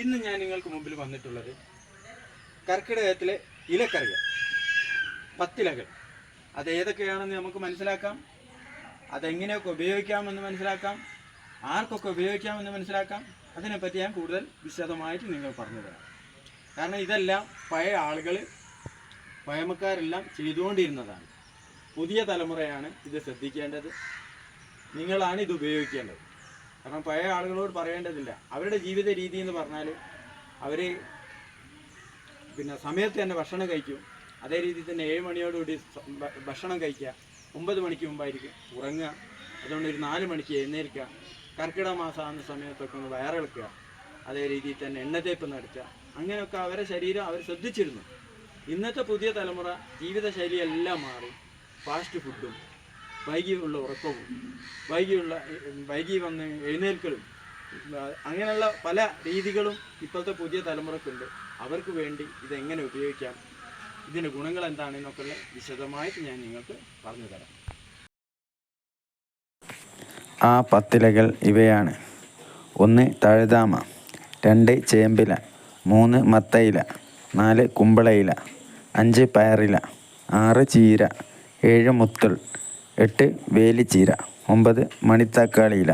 ഇന്ന് ഞാൻ നിങ്ങൾക്ക് മുമ്പിൽ വന്നിട്ടുള്ളത് കർക്കിടകത്തിലെ ഇലക്കറികൾ, 10 ഇലകൾ. അത് ഏതൊക്കെയാണെന്ന് നമുക്ക് മനസ്സിലാക്കാം, അതെങ്ങനെയൊക്കെ ഉപയോഗിക്കാമെന്ന് മനസ്സിലാക്കാം, ആർക്കൊക്കെ ഉപയോഗിക്കാമെന്ന് മനസ്സിലാക്കാം. അതിനെപ്പറ്റി ഞാൻ കൂടുതൽ വിശദമായിട്ട് നിങ്ങൾ പറഞ്ഞു തരാം. കാരണം ഇതെല്ലാം പഴയ ആളുകൾ, പഴമക്കാരെല്ലാം ചെയ്തുകൊണ്ടിരുന്നതാണ്. പുതിയ തലമുറയാണ് ഇത് ശ്രദ്ധിക്കേണ്ടത്, നിങ്ങളാണ് ഇത് ഉപയോഗിക്കേണ്ടത്. കാരണം പഴയ ആളുകളോട് പറയേണ്ടതില്ല. അവരുടെ ജീവിത രീതി എന്ന് പറഞ്ഞാൽ അവർ സമയത്ത് തന്നെ ഭക്ഷണം കഴിക്കും. അതേ രീതിയിൽ തന്നെ 7 മണിയോടുകൂടി ഭക്ഷണം കഴിക്കുക, 9 മണിക്ക് മുമ്പായിരിക്കും ഉറങ്ങുക. അതുകൊണ്ട് ഒരു 4 മണിക്ക് എഴുന്നേൽക്കുക, കർക്കിടക മാസമാകുന്ന സമയത്തൊക്കെ ഒന്ന് വയറിളക്കുക, അതേ രീതിയിൽ തന്നെ എണ്ണത്തേപ്പ് നടത്തുക. അങ്ങനെയൊക്കെ അവരുടെ ശരീരം അവർ ശ്രദ്ധിച്ചിരുന്നു. ഇന്നത്തെ പുതിയ തലമുറ ജീവിതശൈലിയെല്ലാം മാറി. ഫാസ്റ്റ് ഫുഡും വൈകിയുള്ള ഉറക്കവും വൈകി വന്ന് എഴുന്നേൽക്കലും, അങ്ങനെയുള്ള പല രീതികളും ഇപ്പോഴത്തെ പുതിയ തലമുറക്കുണ്ട്. അവർക്ക് വേണ്ടി ഇതെങ്ങനെ ഉപയോഗിക്കാം, ഇതിൻ്റെ ഗുണങ്ങൾ എന്താണെന്നൊക്കെ വിശദമായിട്ട് ഞാൻ നിങ്ങൾക്ക് പറഞ്ഞു തരാം. ആ 10 ഇലകൾ ഇവയാണ്: 1 തഴുതാമ, 2 ചേമ്പില, 3 മത്തയില, 4 കുമ്പളയില, 5 പയറില, 6 ചീര, 7 മുത്തൾ, 8 വേലിച്ചീര, 9 മണിത്തക്കാളിയില,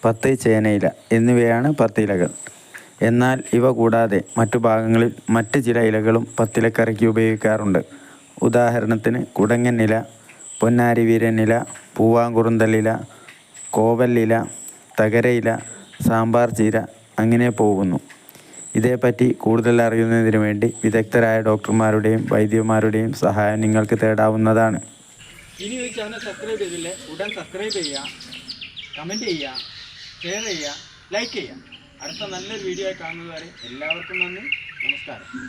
10 ചേനയില എന്നിവയാണ് 10 ഇലകൾ. എന്നാൽ ഇവ കൂടാതെ മറ്റു ഭാഗങ്ങളിൽ മറ്റ് ചില ഇലകളും 10 ഇലക്കറിക്ക് ഉപയോഗിക്കാറുണ്ട്. ഉദാഹരണത്തിന് കുടങ്ങനില, പൊന്നാരിവീരനില, പൂവാങ്കുറുന്തലില, കോവല്ലില, തകരയില, സാമ്പാർ ചീര, അങ്ങനെ പോകുന്നു. ഇതേപ്പറ്റി കൂടുതൽ അറിയുന്നതിന് വേണ്ടി വിദഗ്ധരായ ഡോക്ടർമാരുടെയും വൈദ്യന്മാരുടെയും സഹായം നിങ്ങൾക്ക് തേടാവുന്നതാണ്. ഇനി ഈ ചാനൽ സബ്സ്ക്രൈബ് ചെയ്തില്ലേ, ഉടൻ സബ്സ്ക്രൈബ് ചെയ്യുക, കമൻറ്റ് ചെയ്യുക, ഷെയർ ചെയ്യുക, ലൈക്ക് ചെയ്യുക. അടുത്ത നല്ലൊരു വീഡിയോ കാണുന്നതുവരെ എല്ലാവർക്കും നന്ദി, നമസ്കാരം.